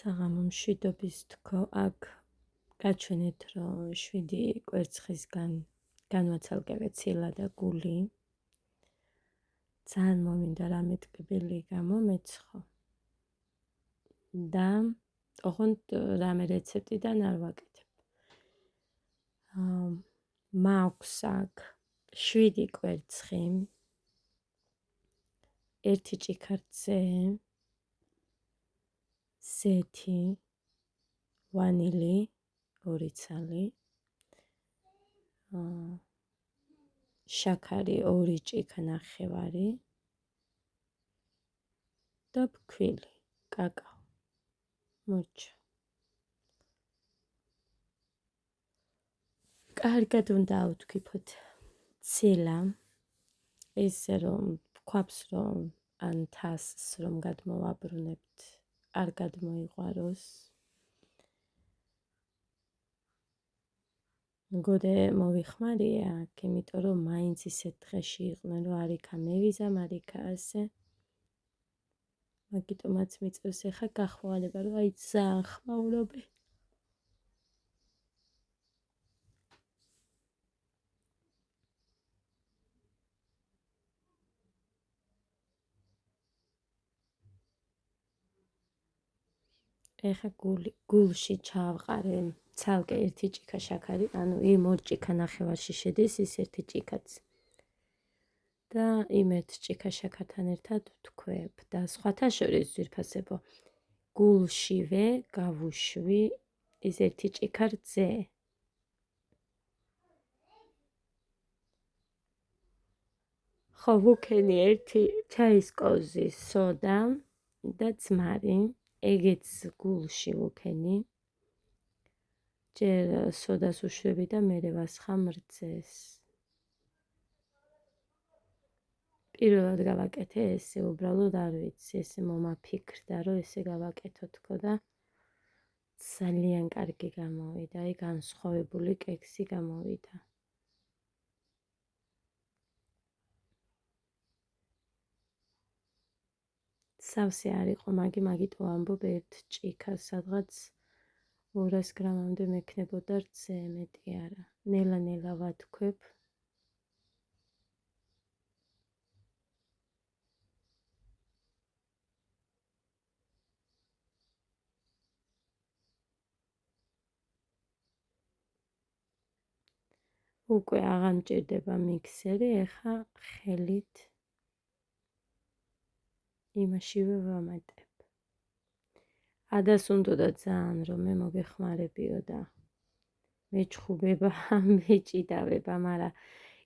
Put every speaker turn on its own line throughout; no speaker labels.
საღამო მშვიდობის თქო, აქ გაჩვენეთ, რომ 7 კვერცხისგან განვაცალკევე ცილა და გული. ძალიან მომინდა რამე ტკბილი გამომეცხო და ოღონდ რამე რეცეპტიდან არ ვაკეთებ. მაქვს აქ 7 კვერცხი, 1 ჭიქართზე, ზეთი, ვანილი, 2 ცალი, შაქარი 2 ჭიქა-ნახევარი და ფქვილი, კაკაო, მურჭა. კარგად უნდა ავთქვიფოთ ცილა, ისე რომ ვქვაფს, რომ ან თასს რომ გადმოვაბრუნებთ, არ გადმოიყვაროს. მგოდე მოვიხმარია აქ, იმიტომ რომ მაინც ისეთ დღეში იყვნენ, რომ არიქა მევიზამ, არიქა ასე. მაგიტომაც მიწევს ეხა გახმოვანება, რომ აი ძალიან ხმაურობენ. ეხა გულში ჩავყარე ცალკე 1 ჭიქა შაქარი, ანუ იმ 2 ჭიქა-ნახევარში შედის ის 1 ჭიქაც. და იმ 1 ჭიქა შაქართან ერთად ვთქვებ და სხვათა შორის ძვირფასებო, გულშივე გავუშვი ის 1 ჭიქა რძე. ხო, ვუქენი 1 ჩაის კოვზი სოდა და ძმარი, ეგეც გულში ვუქენი. ჯერ სოდას უშვები და მერე ვასხამ რძეს. პირველად გავაკეთე ესე, უბრალოდ არ ვიცი, ესე მომაფიქრდა, რომ ესე გავაკეთო თქო და ძალიან კარგი გამოვიდა, აი განსხვავებული კექსი გამოვიდა. სავსე არ იყო, მაგიტო ვამბობ 1 ჭიქას, სადღაც 200 გრამამდე მექნებოდა რძე, მეტი არა. ნელა-ნელა ვათქვებ. უკვე აღარ მჭირდება მიქსერი, ეხა ხელით იმაშივე ვამატებ. ადას უნდოდა ძალიან რომ მე მოგეხმარებიო და მეჩხუბება, მეჭიდავება, მაგრამ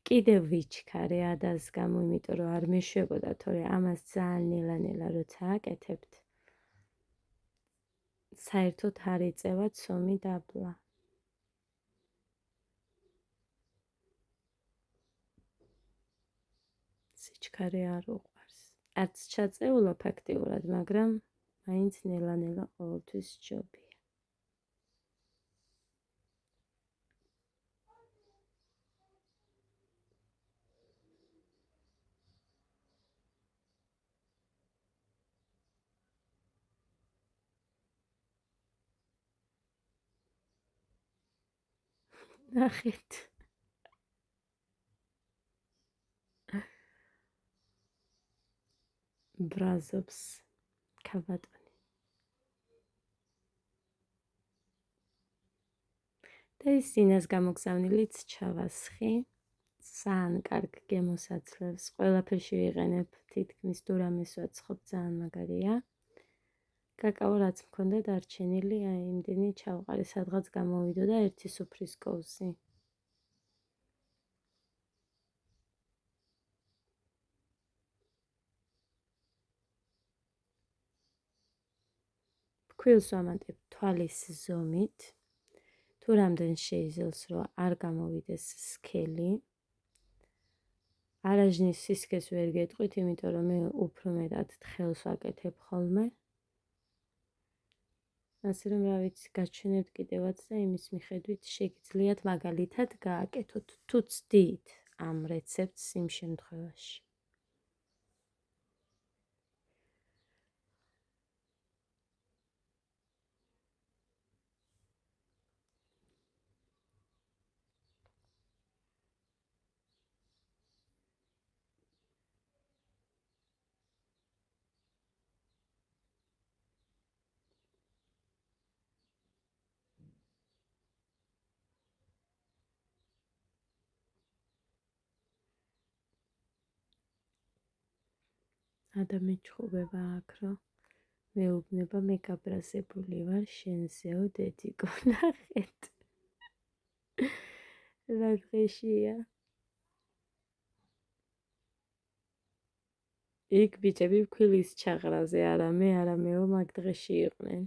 კიდევ ვიჩქარე ადას გამო, იმიტომ რომ არ მეშვებოდა, თორე ამას ძალიან ნელა-ნელა როცა აკეთებთ, საერთოდ არ იწევა ცომი დაბლა. სიჩქარე არ უყვარს. არც ჩაწეულა ფაქტიურად, მაგრამ მაინც ნელა-ნელა ყოველთვის ჯობია. ნახეთ. ბრაზობს ქალბატონი. და ის წინას გამოგზავნილიც ჩავასხი. ძალიან კარგ გემოს აძლევს, ყველაფერში ვიყენებ, თითქმის თუ რამეს ვაცხობ, ძალიან მაგარია. კაკაო რაც მქონდა დარჩენილი, აი იმდენი ჩავყარე, სადღაც გამოვიდოდა 1 სუფრის კოვზი. ფქვილს ვამატებ თვალის ზომით, თუ რამდენ შეიზელს, რომ არ გამოვიდეს სქელი. არაჟნის სისქეს ვერ გეტყვით, იმიტომ რომ მე უფრო მეტად თხელს ვაკეთებ ხოლმე. ასე რომ რა ვიცი, გაჩვენებთ კიდევაც და იმის მიხედვით შეგიძლიათ მაგალითად გააკეთოთ, თუ ცდით ამ რეცეპტს იმ შემთხვევაში. ადამიანჩხუბება აქ, რომ მეუბნება მე გაბრაზებული ვარ შენზეო დედიკო ნახეთ. რა დღეშია. იქ ბიჭები ფქვილის ჩაღრაზე არამეო მაგ დღეში იყვნენ.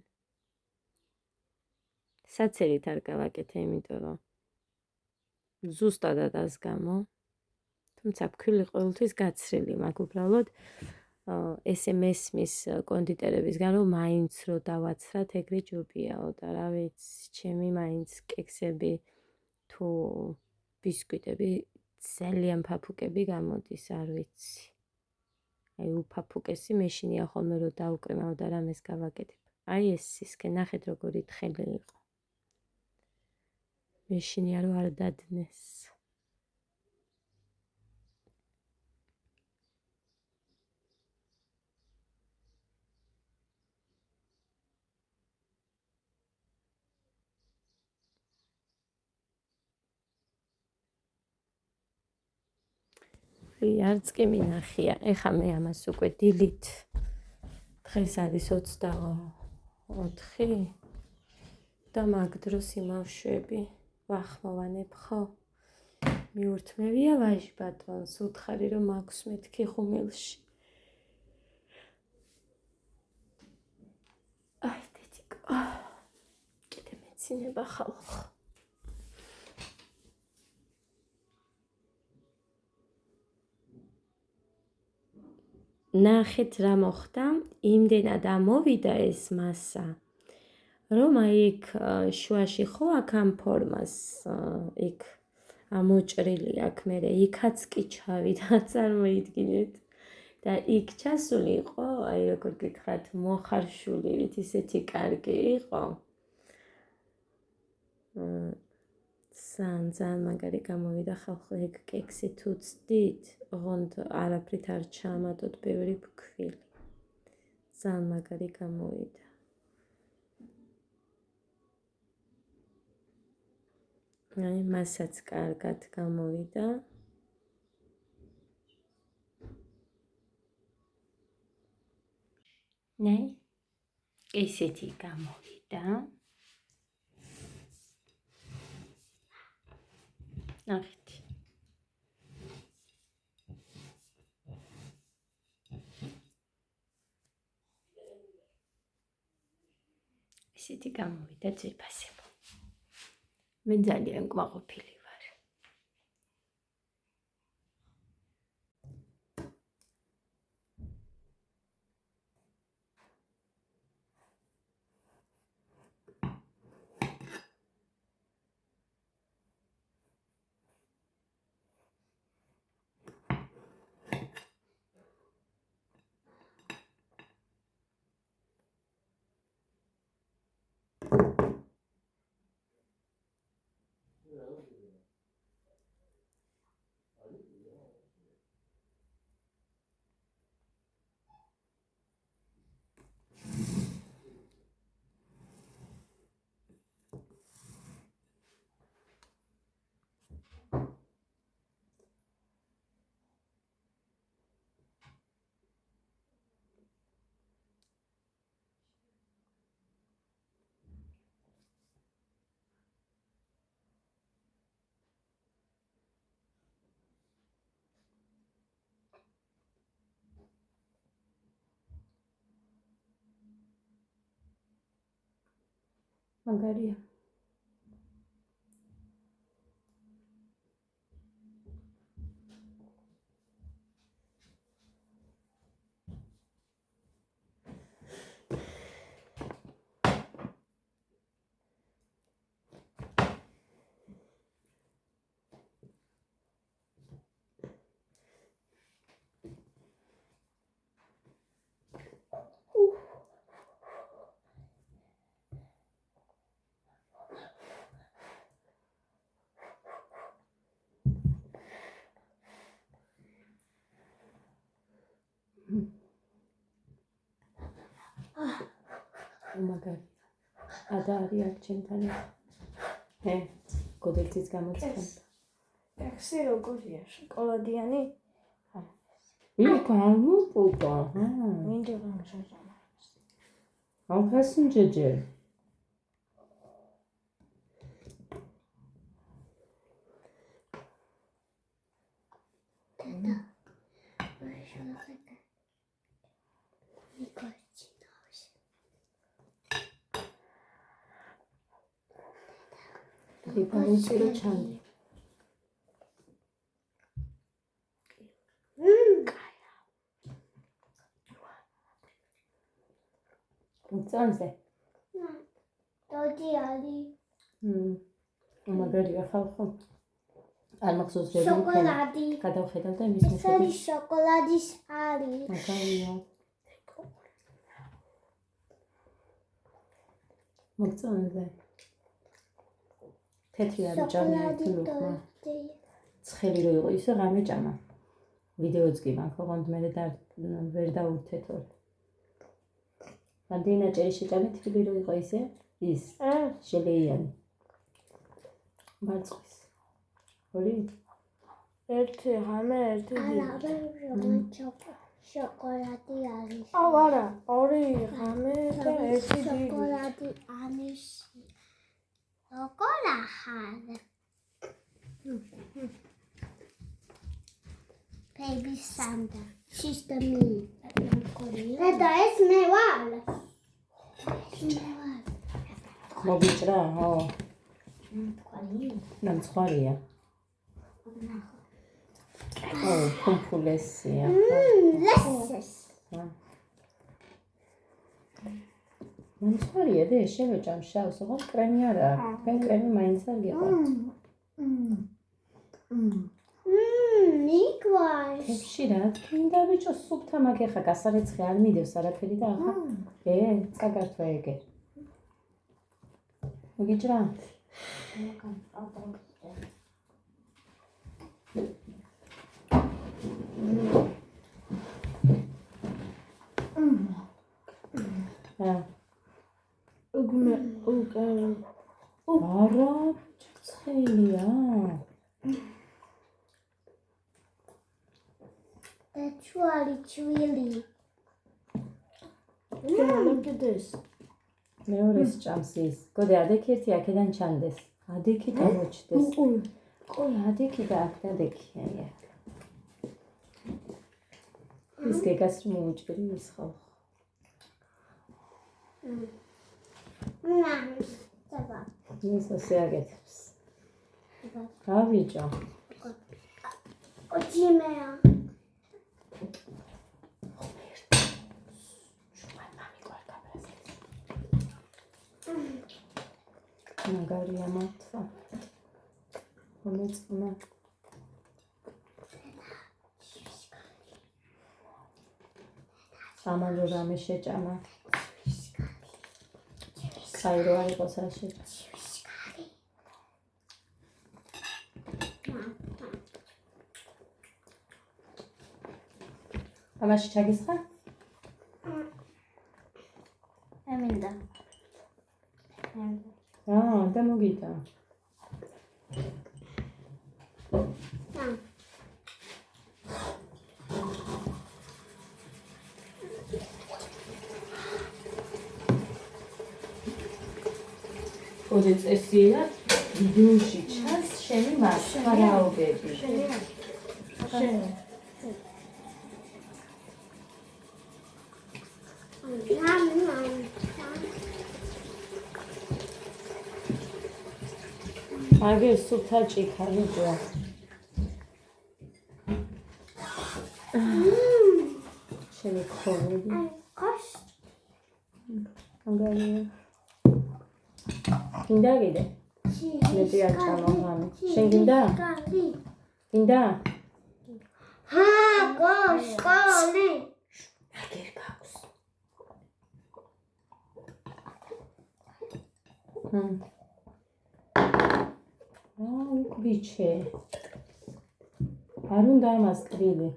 საცერით არ გავაკეთე, იმიტომ რომ ზუსტადად ას გამო. თუმცა ფქვილი ყოველთვის გაცრილი მაქვს, უბრალოდ ესე მესმის კონდიტერებისგან, რომ მაინც რო დავაცრათ, ეგრე ჯობიაო და რა ვიცი, ჩემი მაინც კექსები თუ ბისკვიტები ძალიან ფაფუკები გამოდის, არ ვიცი. აი უფაფუკესი მეშინია ხოლმე რომ დაუკრნავ და რამეს გავაკეთებ. აი ეს სისქე, ნახეთ როგორი თხელი იყო. მეშინია რომ არ დადნეს. არც კი მინახია. ეხა მე ამას უკვე დილით. დღეს არის 24 და მაგ დროს იმავშვები. ვახმოვანებ ხო? მიურთმევია ვაჟ ბატონს, უთხარი რომ მაქვს მეთქი ხუმილში. აი დედიკო. კიდე მეცინება ხალხო. ნახეთ რა მოხდა, იმდენად ამოვიდა ეს მასა, რომ აი იქ შუაში ხო აქ ამ ფორმას იქ ამოჭრილი აქ მერე იქაც კი ჩავიდა, წარმოიდგინეთ. და იქ ჩასული იყო, აი როგორ გითხრათ, მოხარშულივით ისეთი კარგი იყო. ძალიან მაგარი გამოვიდა ხალხო, ეგ კექსი თუ ცდით, ოღონდ არაფრით არ ჩაამატოთ ბევრი ფქვილი. ძალიან მაგარი გამოვიდა. აი მასაც კარგად გამოვიდა. ნე, ესეთი გამოვიდა. ნახეთ. ესეთი გამოვიდა ძვირფასებო. მე ძალიან კმაყოფილი ვარ. მაგარია. მაგარი. ადა არის აქ ჩემთან. ჰე, კოდექსის გამოცხადა.
ექსი როგორია? შოკოლადიანი?
იქ ამოპუტა.
მინდა გამშაჟა.
ალფასინ ჯეჯე. 이번에 찬디. 괜찮으세?
어디 아리?
엄마 별이가 사고. 알막소스 제일
쇼콜라디.
가다 ხედ다 미스
쌀이 쇼콜라디 아리.
맞아요. 괜찮으세? თეთრი ამჭამი თლუხმა. ცხელი რო იყო ისე რამე ჭამა. ვიდეოც კი მაქვს, ოღონდ მე ვერ დაურთეთო. მანდინა ჭეში ჭამი თბილი რო იყო ისე ის შელეიანი. მარწყვის. ორი?
ერთი ღამე, ერთი დი. შოკოლადი არის. არა, ორი ღამე და ერთი დი. შოკოლადი არის. Chocolate. Baby Santa. She's the me. Eta es me vale.
მოგიჭრა? ო. ნამცხვარია. ო, კომფულესია.
Lesses.
ნამცხვარია და შევეჭამ შავს, ოღონდ კრემი არ აქვს. მე კრემი მაინც არ გიყავს.
ნიკვას.ებში
რა თქინდა ბიჭო სუფთა მაგ ეხა გასარეცხი არ მიდევს არაფერი და ახლა წაგართვა ეგე. მოგიჭრა? არა, ცხელია.
Actually, chili. Look at this.
მეორის ჭამს ის. გოდი ადექი ერთი აქედან ჩანდეს. ადექი გამოჩდეს. ყოი ადექი და აქ დადექი აი. ის გეგას მოუჭრი ის ხო.
Давай.
ის ასე აგეთებს. გავიჭო.
ოჯიმეა.
მაგარია მართლა. მომეწონა. ამან რო რამე შეჭამა. საირო არ იყოს რა შეჭა. ამაში ჩაგისხა?
ემინდა.
და მოგიდა. ოზე წესიათ ვიდეოში ჩანს შენი მასხარაობები.
შენი.
აგერ სუფთა ჭიქა ვიჭო. შენი ხორები. მაგარია. გინდა კიდე? მეტი არ ჩამოვამე. შენ გინდა? გინდა?
გოშკოლი.
აგერ გაქვს. უკ ბიჩე. არ უნდა ამას კრილი.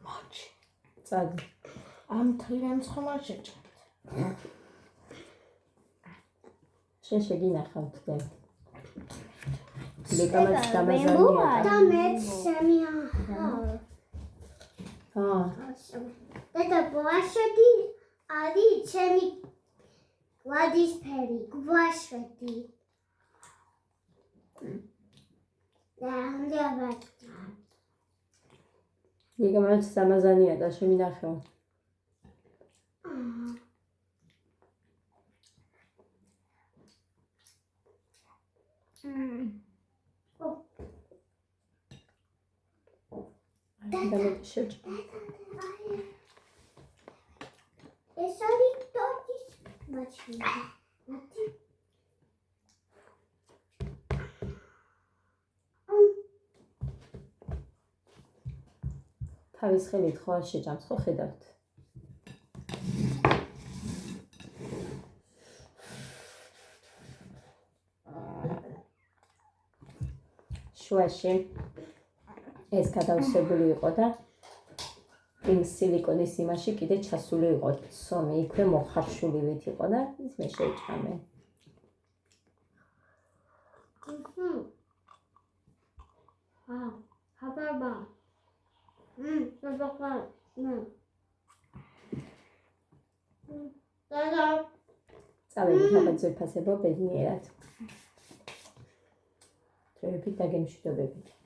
მაჩი. წადი.
ამ თლიან ცხმა შეჭა.
შენ შეგინახავთ და. ლეკამაც დამაზანია
და მეც შემია. და გვაშვედი არის ჩემი ვადისფერი გვაშვედი.
ლეკამაც დამაზანია და შემინახეო.
ეს არის ტოტის მაჩვენე.
თავის ხელით ხო არ შეჭამს ხო ხედავთ? შუაში ეს გადავსებული იყო და იმ სილიკონის იმაში კიდე ჩასული იყო ცომი, იქვე მოხარშულივით იყო და ის მე შეჭამე.
ხაბაბა. ხაბაბა.
წავედით აბა ძვირფასებო ბედნიერად. დროებით დაგემშვიდობებით.